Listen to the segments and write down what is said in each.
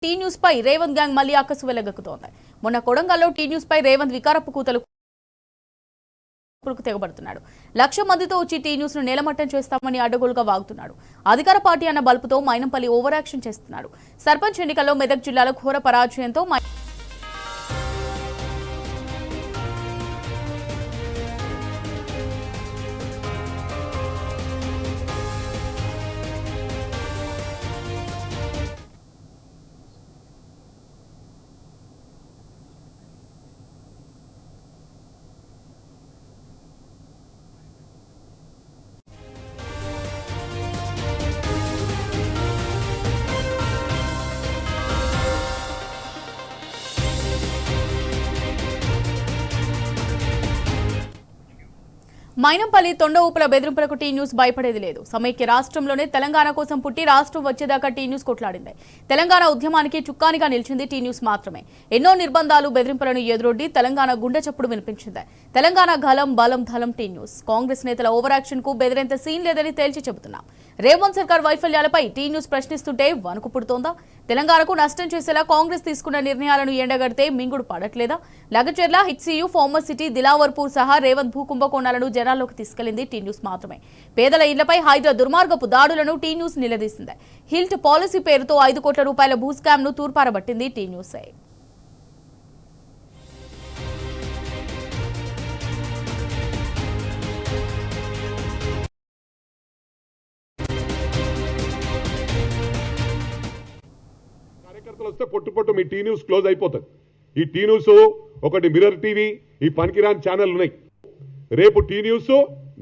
Tea news పై Revanth gang మళ్లీ అక్కసు వెలగక్కుతోంది. మొన్న కొడంగల్లో టీ న్యూస్ పై రేవంత్ వికారపు కూతలు తెగబడుతున్నాడు. 1,00,000 మందితో వచ్చి టీ న్యూస్ ను నేలమట్టం చేస్తామని అడ్డగోలుగా వాగుతున్నాడు. అధికార పార్టీ అన్న బల్పుతో మైనంపల్లి ఓవర్ యాక్షన్ చేస్తున్నాడు. సర్పంచ్ ఎన్నికల్లో మెదక్ జిల్లాలో ఘోర పరాజయంతో మైనంపల్లి తొండ ఊపుల బెదిరింపులకు టీ న్యూస్ భయపడేది లేదు. సమైక్య రాష్ట్రంలోనే తెలంగాణ కోసం పుట్టి రాష్ట్రం వచ్చేదాకా టీ న్యూస్ కొట్లాడింది. తెలంగాణ ఉద్యమానికి చుక్కానిగా నిలిచింది టీ న్యూస్ మాత్రమే. ఎన్నో నిర్బంధాలు బెదిరింపులను ఎదురొడ్డి తెలంగాణ గుండె చప్పుడు వినిపించింది. తెలంగాణ గలం బలం ధలం టీ న్యూస్. కాంగ్రెస్ నేతల ఓవర్ యాక్షన్ కు బెదిరేంత సీన్ లేదని తేల్చి చెబుతున్నాం. రేవంత్ సర్కార్ వైఫల్యాలపై టీ న్యూస్ ప్రశ్నిస్తుంటే వణుకు పుడుతోందా? తెలంగాణకు నష్టం చేసేలా కాంగ్రెస్ తీసుకున్న నిర్ణయాలను ఎండగడితే మింగుడు పడట్లేదా? Lagacherla, HCU, pharma city, Dilawarpur సహా రేవంత్ భూ కుంభకోణాలను జనాల్లోకి తీసుకెళ్లింది టీ న్యూస్ మాత్రమే. పేదల ఇళ్లపై హైడ్రా దుర్మార్గపు దాడులను టీ న్యూస్ నిలదీసింది. హిల్ట్ పాలసీ పేరుతో 5 కోట్ల రూపాయల భూ స్కామ్ ను తూర్పారబట్టింది టీ న్యూసే. వస్తే పొట్టు మీ టీ న్యూస్ క్లోజ్ అయిపోతుంది. ఈ టీ న్యూస్ ఒకటి మిర్రర్ టీవీ, ఈ పనికిరాని ఛానల్ ఉన్నాయి. రేపు టీ న్యూస్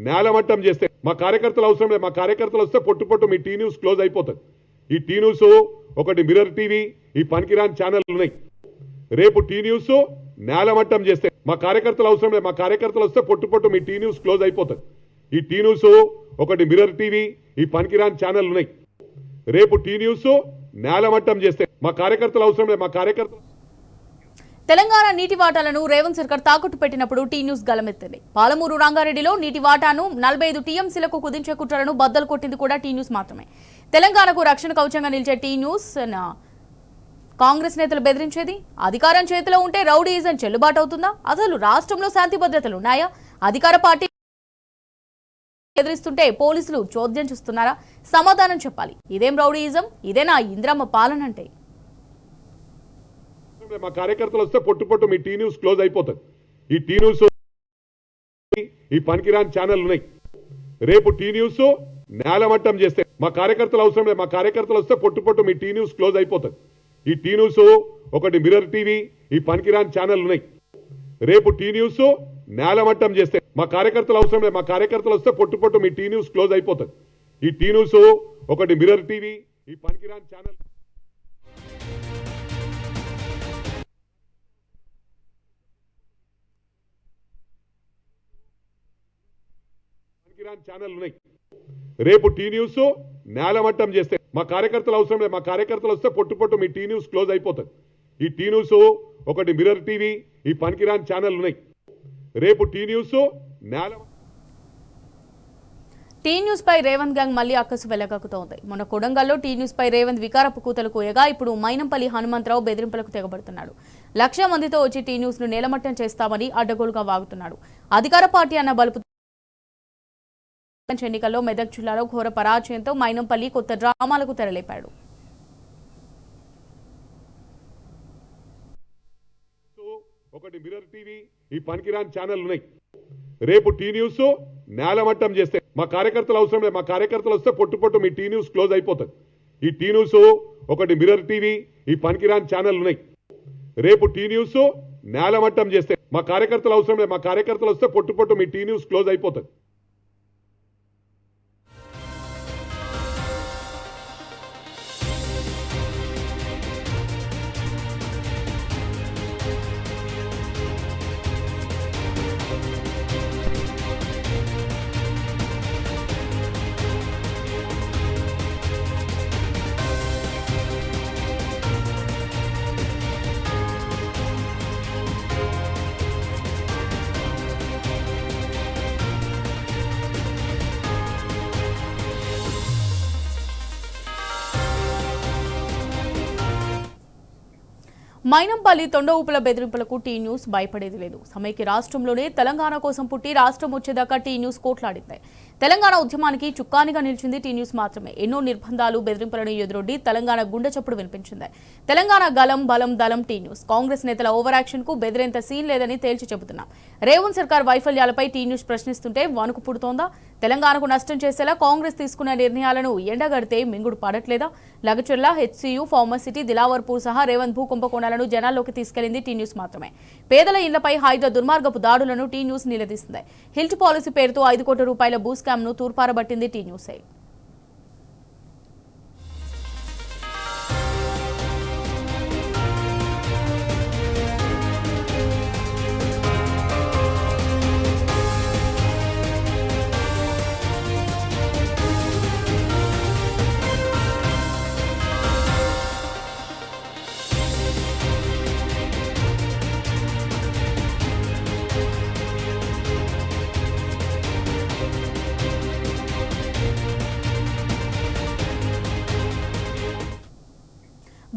నేలమట్టం చేస్తే మా కార్యకర్తలు అవసరం లేదు. మా కార్యకర్తలు వస్తే పొట్టు మీ టీ న్యూస్ క్లోజ్ అయిపోతుంది. ఈ టీ న్యూస్ ఒకటి మిర్రర్ టీవీ, ఈ పనికిరాని ఛానల్ ఉన్నాయి. రేపు టీ న్యూస్ నేలమట్టం చేస్తే మా కార్యకర్తలు అవసరం లేదు. మా కార్యకర్తలు వస్తే పొట్టు మీ టీ న్యూస్ క్లోజ్ అయిపోతుంది. ఈ టీ న్యూస్ ఒకటి మిర్రర్ టీవీ, ఈ పనికిరాని ఛానల్ ఉన్నాయి. రేపు టీ న్యూస్ నేలమట్టం చేస్తే మా కార్యకర్తలు అవసరం లేదు. మా కార్యకర్తలు తెలంగాణ నీటి వాటాలను రేవంత్ సర్కార్ తాకట్టు పెట్టినప్పుడు టీ న్యూస్ గలమెత్తింది. పాలమూరు రంగారెడ్డిలో నీటి వాటాను 45 టీఎంసీలకు కుదించే కుట్రలను బద్దలు కొట్టింది కూడా టీ న్యూస్ మాత్రమే. తెలంగాణకు రక్షణ కవచంగా నిలిచే టీ న్యూస్ కాంగ్రెస్ నేతలు బెదిరించేది. అధికారం చేతిలో ఉంటే రౌడీయిజం చెల్లుబాటు అవుతుందా? అసలు రాష్ట్రంలో శాంతి భద్రతలు ఉన్నాయా? అధికార పార్టీ ఎదిరిస్తుంటే పోలీసులు చోద్యం చూస్తున్నారా? సమాధానం చెప్పాలి. ఇదేం రౌడీయిజం? ఇదేనా ఇంద్రమ్మ పాలన అంటే? మా కార్యకర్తలు వస్తే పొట్టు మీ టీ న్యూస్ క్లోజ్ అయిపోతుంది. ఈ టీ న్యూస్ ఈ పనికిరాని ఛానల్ ఉన్నాయి. రేపు టీ న్యూస్ నేలమట్టం చేస్తే మా కార్యకర్తలు అవసరం లేదు. మా కార్యకర్తలు వస్తే పొట్టు మీ టీ న్యూస్ క్లోజ్ అయిపోతుంది. ఈ టీ న్యూస్ ఒకటి మిర్రర్ టీవీ, ఈ పనికిరాని ఛానల్ ఉన్నాయి. రేపు టీ న్యూస్ నేలమట్టం చేస్తే మా కార్యకర్తలు అవసరం లేదు. మా కార్యకర్తలు వస్తే పొట్టు మీ టీ న్యూస్ క్లోజ్ అయిపోతుంది. ఈ టీ న్యూస్ ఒకటి మిర్రర్ టీవీ, ఈ పనికిరాని ఛానల్ ఛానల్ ఉన్నాయి. రేపు టీ న్యూస్ నేలమట్టం చేస్తే మా కార్యకర్తలు అవసరం లేదు. మా కార్యకర్తలు వస్తే పొట్టు మీ టీ న్యూస్ క్లోజ్ అయిపోతుంది. ఈ టీ న్యూస్ ఒకటి మిర్రర్ టీవీ, ఈ పనికిరాని ఛానల్ ఉన్నాయి. రేపు టీ న్యూస్ టీ న్యూస్ పై రేవంత్ గ్యాంగ్ మళ్లీ అక్కసు వెలగక్కుతోంది. మొన్న కొడంగల్లో టీ న్యూస్ పై రేవంత్ వికారపు కూతలు కోయగా ఇప్పుడు మైనంపల్లి హనుమంతరావు బెదిరింపులకు తెగబడుతున్నాడు. 1,00,000 మందితో వచ్చి టీ న్యూస్ ను నేలమట్టం చేస్తామని అడ్డగోలుగా వాగుతున్నాడు. అధికార పార్టీ అన్న బలుపు ఎన్నికల్లో మెదక్ జిల్లాలో ఘోర పరాజయంతో మైనంపల్లి కొత్త డ్రామాలకు తెరలేపాడు. ఒకటి మిర్రర్ టీవీ, ఈ పనికిరాని ఛానల్ ఉన్నాయి. రేపు టీ న్యూస్ నేలమట్టం చేస్తే మా కార్యకర్తలు అవసరం లేదు. మా కార్యకర్తలు వస్తే పొట్టు మీ టీ న్యూస్ క్లోజ్ అయిపోతుంది. ఈ టీ న్యూస్ ఒకటి మిర్రర్ టీవీ, ఈ పనికిరాని ఛానల్ ఉన్నాయి. రేపు టీ న్యూస్ నేలమట్టం చేస్తే మా కార్యకర్తలు అవసరం లేదు. మా కార్యకర్తలు వస్తే పొట్టు మీ టీ న్యూస్ క్లోజ్ అయిపోతుంది. మైనంపల్లి తొండ ఊపుల బెదిరింపులకు టీ న్యూస్ భయపడేది లేదు. సమైక్య రాష్ట్రంలోనే తెలంగాణ కోసం పుట్టి రాష్ట్రం వచ్చేదాకా టీ న్యూస్ కోట్లాడింది. తెలంగాణ ఉద్యమానికి చుక్కానిగా నిలిచింది టీ న్యూస్ మాత్రమే. ఎన్నో నిర్బంధాలు బెదిరింపులను ఎదురొడ్డి తెలంగాణ గుండె చప్పుడు వినిపించింది. తెలంగాణ గలం బలం దళం టీ న్యూస్. కాంగ్రెస్ నేతల ఓవర్ యాక్షన్ కు బెదిరేంత సీన్ లేదని తేల్చి చెబుతున్నాం. రేవంత్ సర్కార్ వైఫల్యాలపై టీ న్యూస్ ప్రశ్నిస్తుంటే వణుకు పుడుతోందా? తెలంగాణకు నష్టం చేసేలా కాంగ్రెస్ తీసుకున్న నిర్ణయాలను ఎండగడితే మింగుడు పడట్లేదా? లగచర్ల, హెచ్సియు, ఫార్మసిటీ, దిలావర్పూర్ సహా రేవంత్ భూ కుంభకోణాలను జనాల్లోకి తీసుకెళ్లింది టీ న్యూస్ మాత్రమే. పేదల ఇళ్లపై హైడ్రా దుర్మార్గపు దాడులను టీ న్యూస్ నిలదీసింది. హిల్ట్ పాలసీ పేరుతో 5 కోట్ల రూపాయల భూ స్కామ్ ను తూర్పారబట్టింది టీ న్యూసే.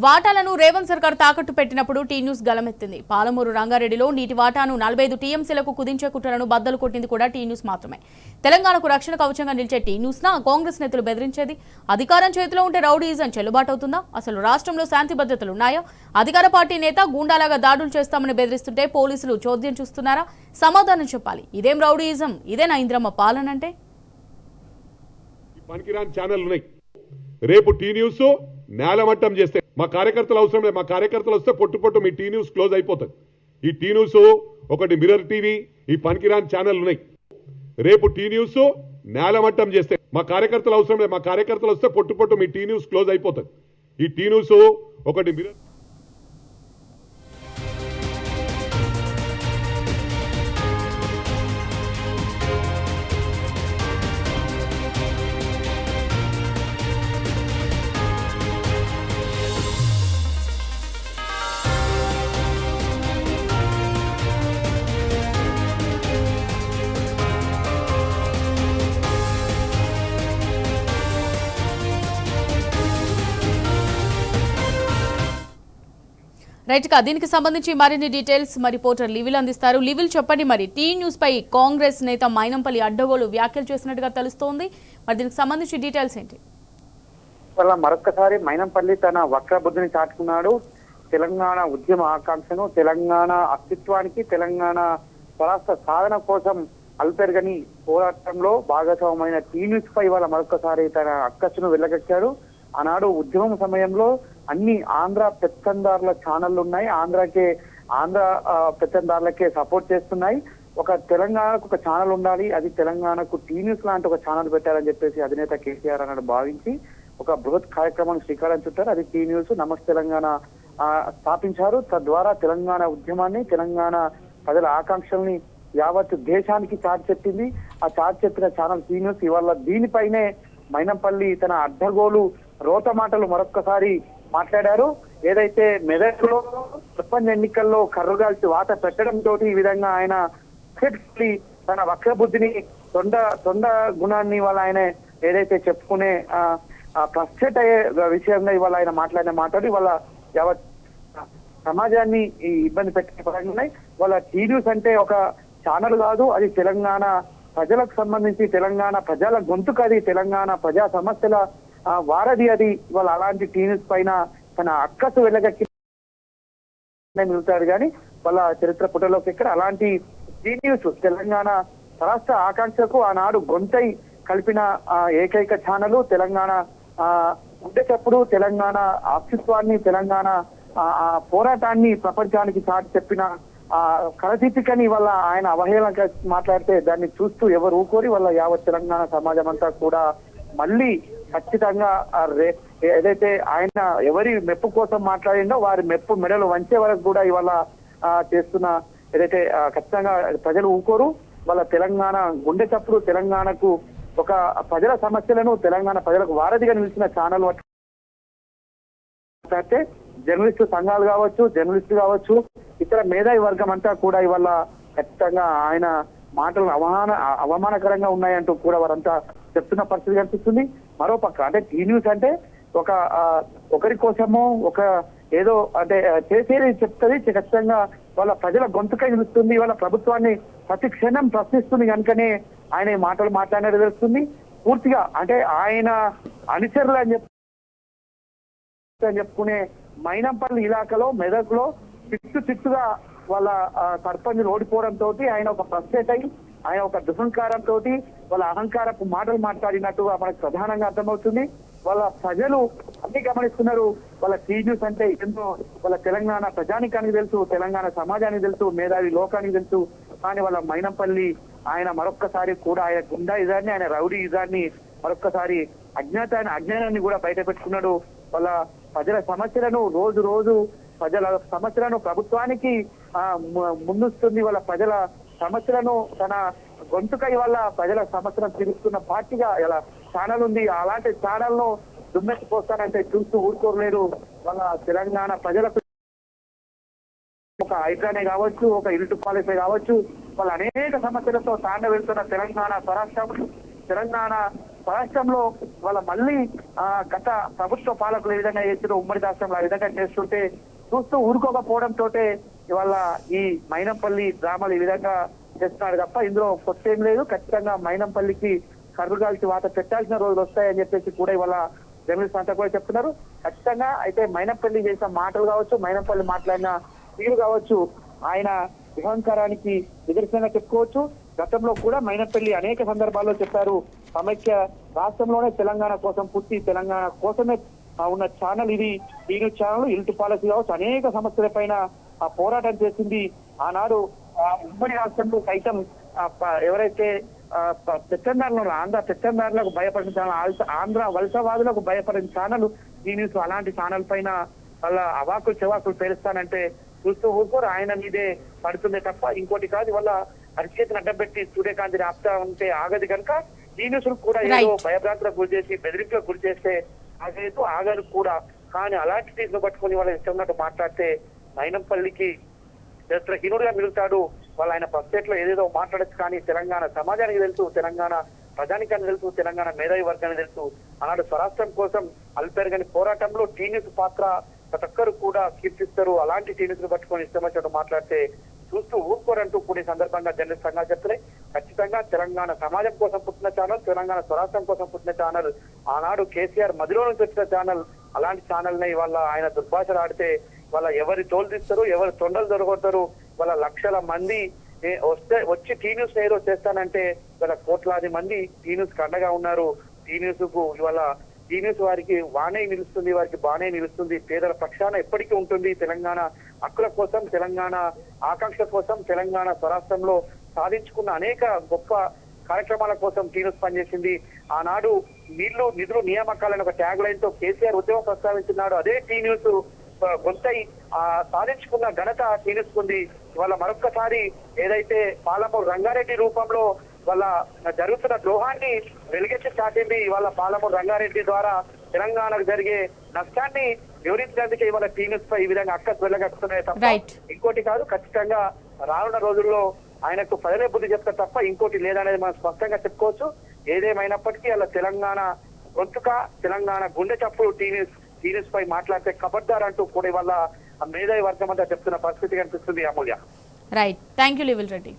వాటాలను రేవంత్ సర్కార్ తాకట్టు పెట్టినప్పుడు టీ న్యూస్ గలమెత్తింది. పాలమూరు రంగారెడ్డిలో నీటి వాటాను 45 టీఎంసీలకు కుదించే కుట్రలను బద్దలు కొట్టింది కూడా టీ న్యూస్ మాత్రమే. తెలంగాణకు రక్షణ కవచంగా నిలిచే టీ న్యూస్ నా కాంగ్రెస్ నేతలు బెదిరించేది. అధికారం చేతిలో ఉంటే రౌడీయిజం చెల్లుబాటు అవుతుందా? అసలు రాష్ట్రంలో శాంతి భద్రతలు ఉన్నాయా? అధికార పార్టీ నేత గూండాలాగా దాడులు చేస్తామని బెదిరిస్తుంటే పోలీసులు చోద్యం చూస్తున్నారా? సమాధానం చెప్పాలి. ఇదేం రౌడీయిజం? ఇదేనా ఇంద్రమ్మ పాలనంటే? పనికిరాని ఛానల్ ఉన్నాయి. రేపు టీ న్యూస్ నేలమట్టం చేస్తే మా కార్యకర్తలు అవసరం లేదు. మా కార్యకర్తలు వస్తే పొట్టు మీ టీ న్యూస్ క్లోజ్ అయిపోతుంది. ఈ టీ న్యూస్ ఒకటి మిర్రర్ టీవీ, ఈ పనికిరాని ఛానల్ ఉన్నాయి. రేపు టీ న్యూస్ నేలమట్టం చేస్తే మా కార్యకర్తలు అవసరం లేదు. మా కార్యకర్తలు వస్తే పొట్టు మీ టీ న్యూస్ క్లోజ్ అయిపోతుంది. ఈ టీ న్యూస్ ఒకటి మిర్రర్ రైట్ గా దీనికి సంబంధించి మరిన్ని డీటెయిల్స్ మరి రిపోర్టర్ లివిల్ అందిస్తారు. లివిల్ చెప్పండి, మరి టీ న్యూస్ పై కాంగ్రెస్ నేత మైనంపల్లి అడ్డగోలు వ్యాఖ్యలు చేసినట్టుగా తెలుస్తోంది. మరి దీనికి సంబంధించి డీటెయిల్స్ ఏంటి? వల్ల మరొకసారి మైనంపల్లి తన వక్ర బుద్ధిని చాటుకున్నాడు. తెలంగాణ ఉద్యమ ఆకాంక్షను, తెలంగాణ అస్తిత్వానికి, తెలంగాణ స్వరాష్ట్ర సాధన కోసం అల్పెరగని పోరాటంలో భాగస్వామైన టీ న్యూస్ పై వాళ్ళ మరొకసారి తన అక్కసును వెళ్ళగక్కాడు. ఆనాడు ఉద్యమం సమయంలో అన్ని ఆంధ్ర పెత్తందారుల ఛానళ్లు ఉన్నాయి. ఆంధ్ర పెత్తందారులకే సపోర్ట్ చేస్తున్నాయి. ఒక తెలంగాణకు ఒక ఛానల్ ఉండాలి, అది తెలంగాణకు టీ న్యూస్ లాంటి ఒక ఛానల్ పెట్టారని చెప్పేసి అధినేత కేసీఆర్ అన్నాడు భావించి ఒక బృహత్ కార్యక్రమాన్ని శ్రీకారం చుట్టారు. అది టీ న్యూస్ నమస్తే తెలంగాణ స్థాపించారు. తద్వారా తెలంగాణ ఉద్యమాన్ని, తెలంగాణ ప్రజల ఆకాంక్షల్ని యావత్ దేశానికి చాటి చెప్పింది. ఆ చాటి చెప్పిన ఛానల్ టీ న్యూస్. ఇవాళ దీనిపైనే మైనంపల్లి తన అడ్డగోలు రోత మాటలు మరొక్కసారి మాట్లాడారు. ఏదైతే మెదక్లో సర్పంచ్ ఎన్నికల్లో కర్రుగాల్చి వాత పెట్టడంతో ఈ విధంగా ఆయన తన వక్ర బుద్ధిని, తొండ గుణాన్ని ఇవాళ ఆయన ఏదైతే చెప్పుకునే ఫ్రస్ట్రేట్ అయ్యే విషయంగా ఇవాళ ఆయన మాట్లాడిన మాటలు ఇవాళ యావత్ సమాజాన్ని ఇబ్బంది పెట్టే పరంగా ఉన్నాయి. వాళ్ళ టీ న్యూస్ అంటే ఒక ఛానల్ కాదు, అది తెలంగాణ ప్రజలకు సంబంధించి తెలంగాణ ప్రజల గొంతుకు, అది తెలంగాణ ప్రజా సమస్యల వారధి. అది ఇవాళ అలాంటి టీ న్యూస్ పైన తన అక్కసు వెళ్ళగక్కి మిగులుతాడు కానీ వాళ్ళ చరిత్ర పుటలోకి ఎక్కడ అలాంటి టీ న్యూస్ తెలంగాణ రాష్ట్ర ఆకాంక్షకు ఆనాడు గొంతై కలిపిన ఏకైక ఛానల్. తెలంగాణ ఉంటే చెప్పుడు తెలంగాణ అస్తిత్వాన్ని, తెలంగాణ పోరాటాన్ని ప్రపంచానికి చాటి చెప్పిన కరదీపికని వల్ల ఆయన అవహేళనగా మాట్లాడితే దాన్ని చూస్తూ ఎవరు ఊకోరి వల్ల యావత్ తెలంగాణ సమాజం అంతా కూడా మళ్ళీ ఖచ్చితంగా ఏదైతే ఆయన ఎవరి మెప్పు కోసం మాట్లాడిండో వారి మెప్పు మెడలు వంచే వరకు కూడా ఇవాళ చేస్తున్న ఏదైతే ఖచ్చితంగా ప్రజలు ఊకోరు. వాళ్ళ తెలంగాణ గుండె చప్పుడు, తెలంగాణకు ఒక ప్రజల సమస్యలను తెలంగాణ ప్రజలకు వారధిగా నిలిచిన ఛానల్ మాట్లాడితే జర్నలిస్టు సంఘాలు కావచ్చు, జర్నలిస్టు కావచ్చు, ఇతర మేధావి వర్గం అంతా కూడా ఇవాళ ఖచ్చితంగా ఆయన మాటలు అవమానకరంగా ఉన్నాయంటూ కూడా వారంతా చెప్తున్న పరిస్థితి కనిపిస్తుంది. మరోపక్క అంటే టీ న్యూస్ అంటే ఒకరి కోసమో ఒక ఏదో అంటే చేసేది చెప్తుంది, ఖచ్చితంగా వాళ్ళ ప్రజల గొంతుకై నిలుస్తుంది, వాళ్ళ ప్రభుత్వాన్ని ప్రతి క్షణం ప్రశ్నిస్తుంది కనుకనే ఆయన ఈ మాటలు మాట్లాడినట్టు తెలుస్తుంది. పూర్తిగా అంటే ఆయన అనుచరులు అని చెప్పుకునే మైనంపల్లి ఇలాకాలో మెదక్లో చిట్టుగా వాళ్ళ సర్పంచులు ఓడిపోవడంతో ఆయన ఒక ఫ్రస్ట్రేట్ అయ్యి ఆయన ఒక దుసంకారంతో వాళ్ళ అహంకారపు మాటలు మాట్లాడినట్టుగా మనకు ప్రధానంగా అర్థమవుతుంది. వాళ్ళ ప్రజలు అన్ని గమనిస్తున్నారు. వాళ్ళ న్యూస్ అంటే ఎంతో వాళ్ళ తెలంగాణ ప్రజానికానికి తెలుసు, తెలంగాణ సమాజానికి తెలుసు, మేధావి లోకానికి తెలుసు. కానీ వాళ్ళ మైనంపల్లి ఆయన మరొక్కసారి కూడా ఆయన గుండా ఇదాన్ని, ఆయన రౌడీ ఇదాన్ని మరొక్కసారి అజ్ఞానాన్ని కూడా బయట పెట్టుకున్నాడు. వాళ్ళ ప్రజల సమస్యలను రోజు ప్రజల సమస్యలను ప్రభుత్వానికి ముందుస్తుంది. వాళ్ళ ప్రజల సమస్యలను తన గొంతుకై వల్ల ప్రజల సమస్యలను తీరుస్తున్న పార్టీగా ఇలా ఛానల్ ఉంది. అలాంటి ఛానల్ ను దుమ్మెత్తిపోస్తానంటే చూస్తూ ఊరుకోలేరు. వాళ్ళ తెలంగాణ ప్రజలకు ఒక హైడ్రానే కావచ్చు, ఒక ఇల్లు పాలసీ కావచ్చు, వాళ్ళ అనేక సమస్యలతో తాండ వెళ్తున్న తెలంగాణ స్వరాష్ట్రంలో వాళ్ళ మళ్ళీ గత ప్రభుత్వ పాలకులు ఏ విధంగా చేసిన ఉమ్మడి రాష్ట్రంలో ఆ విధంగా చేస్తుంటే చూస్తూ ఊరుకోకపోవడంతో ఇవాళ ఈ మైనంపల్లి డ్రామాలు ఈ విధంగా చేస్తున్నాడు తప్ప ఇందులో కొత్త ఏం లేదు. ఖచ్చితంగా మైనంపల్లికి కర్రుగాల్చి వాత పెట్టాల్సిన రోజులు వస్తాయని చెప్పేసి కూడా ఇవాళ జర్నలిస్ట్ అంతా కూడా చెప్తున్నారు. ఖచ్చితంగా అయితే మైనంపల్లి చేసిన మాటలు కావచ్చు, మైనంపల్లి మాట్లాడిన తీరు కావచ్చు, ఆయన విహంకారానికి నిదర్శనంగా చెప్పుకోవచ్చు. గతంలో కూడా మైనంపల్లి అనేక సందర్భాల్లో చెప్పారు, సమైక్య రాష్ట్రంలోనే తెలంగాణ కోసం పుట్టి తెలంగాణ కోసమే ఉన్న ఛానల్ ఇది, టీవీ ఛానల్, ఇల్లు పాలసీ కావచ్చు, అనేక సమస్యలపైన పోరాటం చేసింది. ఆనాడు ఉమ్మడి రాష్ట్రంలో సైతం ఎవరైతే పెత్తందారులు ఆంధ్ర పెత్తందారులకు భయపడిన ఛానల్, ఆంధ్ర వలసవాదులకు భయపడిన ఛానల్ ఈ న్యూస్. అలాంటి ఛానల్ పైన వాళ్ళ అవాకులు చెవాకులు పేరుస్తానంటే చూస్తూ ఊరుకోరు. ఆయన మీదే పడుతుందే తప్ప ఇంకోటి కాదు. వాళ్ళ అరిచేతిని అడ్డబెట్టి సూర్యకాంతిని ఆపుతా ఉంటే ఆగదు కనుక ఈ న్యూస్ కూడా ఏదో భయభ్రాంతులకు గురి చేసి బెదిరింపులకు గురి చేస్తే ఆగదు కూడా. కానీ అలాంటి తీర్పు పట్టుకుని వాళ్ళ ఇష్టం ఉన్నట్టు మాట్లాడితే మైనంపల్లికి చరిత్రహీనుడిగా మిగులుతాడు. వాళ్ళు ఆయన ప్రస్టేట్ లో ఏదేదో మాట్లాడచ్చు, కానీ తెలంగాణ సమాజానికి తెలుసు, తెలంగాణ ప్రజానికానికి తెలుసు, తెలంగాణ మేధావి వర్గానికి తెలుసు. ఆనాడు స్వరాష్ట్రం కోసం అల్పెరగని పోరాటంలో టీన్యూస్ పాత్ర ప్రతి ఒక్కరు కూడా కీర్తిస్తారు. అలాంటి టీన్యూస్ పట్టుకొని ఇష్టం వచ్చినట్టు మాట్లాడితే చూస్తూ ఊరుకోరంటూ కూడే సందర్భంగా జర్నలిస్ట్ సంఘాలు చెప్తున్నాయి. ఖచ్చితంగా తెలంగాణ సమాజం కోసం పుట్టిన ఛానల్, తెలంగాణ స్వరాష్ట్రం కోసం పుట్టిన ఛానల్, ఆనాడు కేసీఆర్ మదిలో నుంచి వచ్చిన ఛానల్, అలాంటి ఛానల్ ని వాళ్ళ ఆయన దుర్భాషలు ఆడితే వాళ్ళ ఎవరి తోలు తీస్తారు, ఎవరి తొండలు దొరకొడతారు. వాళ్ళ లక్షల మంది వచ్చి టీ న్యూస్ ఏదో చేస్తానంటే వాళ్ళ కోట్లాది మంది టీ న్యూస్ కి అండగా ఉన్నారు. టీ న్యూస్ కు ఇవాళ టీ న్యూస్ వారికి బానే నిలుస్తుంది, వారికి బానే నిలుస్తుంది. పేదల పక్షాన ఎప్పటికీ ఉంటుంది. తెలంగాణ హక్కుల కోసం, తెలంగాణ ఆకాంక్ష కోసం, తెలంగాణ స్వరాష్ట్రంలో సాధించుకున్న అనేక గొప్ప కార్యక్రమాల కోసం టీ న్యూస్ పనిచేసింది. ఆనాడు నిధులు నియామకాలను ఒక ట్యాగ్ లైన్ తో కేసీఆర్ ఉద్యమం ప్రస్తావించినాడు. అదే టీ న్యూస్ గొంతై సాధించుకున్న ఘనత టీ న్యూస్ ఉంది. ఇవాళ మరొక్కసారి ఏదైతే పాలమూరు రంగారెడ్డి రూపంలో వాళ్ళ జరుగుతున్న ద్రోహాన్ని వెలుగెత్తి చాటింది. ఇవాళ పాలమూరు రంగారెడ్డి ద్వారా తెలంగాణకు జరిగే నష్టాన్ని వివరించేందుకే ఇవాళ టీ న్యూస్ పై ఈ విధంగా అక్కసు వెళ్ళగట్టుతున్నాయి తప్ప ఇంకోటి కాదు. ఖచ్చితంగా రానున్న రోజుల్లో ఆయనకు ప్రజలే బుద్ధి చెప్తారు తప్ప ఇంకోటి లేదనేది మనం స్పష్టంగా చెప్పుకోవచ్చు. ఏదేమైనప్పటికీ అలా తెలంగాణ గొంతుక, తెలంగాణ గుండె చప్పుడు టీ న్యూస్ పై మాట్లాడితే ఖబర్దార్ అంటూ కూడా వల్ల మేధావి వర్గం అంతా చెప్తున్న పరిస్థితి కనిపిస్తుంది. అమూల్య. రైట్, థ్యాంక్ యూ లివిల్ రెడ్డి.